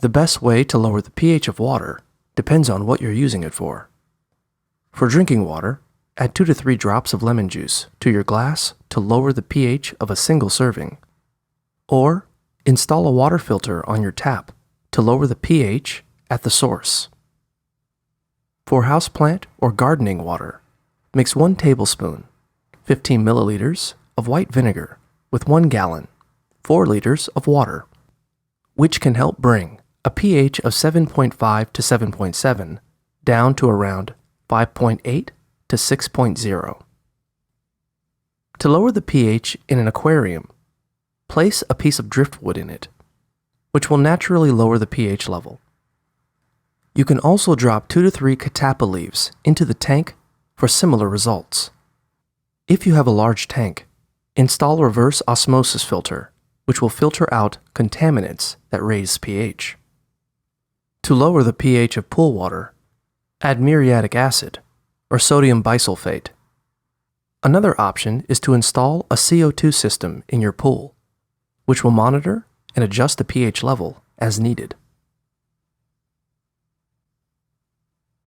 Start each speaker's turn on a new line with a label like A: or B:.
A: The best way to lower the pH of water depends on what you're using it for. For drinking water, add 2 to 3 drops of lemon juice to your glass to lower the pH of a single serving. Or install a water filter on your tap to lower the pH at the source. For houseplant or gardening water, mix 1 tablespoon, 15 milliliters of white vinegar with 1 gallon, 4 liters of water, which can help bring a pH of 7.5 to 7.7 down to around 5.8 to 6.0. To lower the pH in an aquarium, place a piece of driftwood in it, which will naturally lower the pH level. You can also drop 2 to 3 catappa leaves into the tank for similar results. If you have a large tank, install a reverse osmosis filter, which will filter out contaminants that raise pH. To lower the pH of pool water, add muriatic acid or sodium bisulfate. Another option is to install a CO2 system in your pool, which will monitor and adjust the pH level as needed.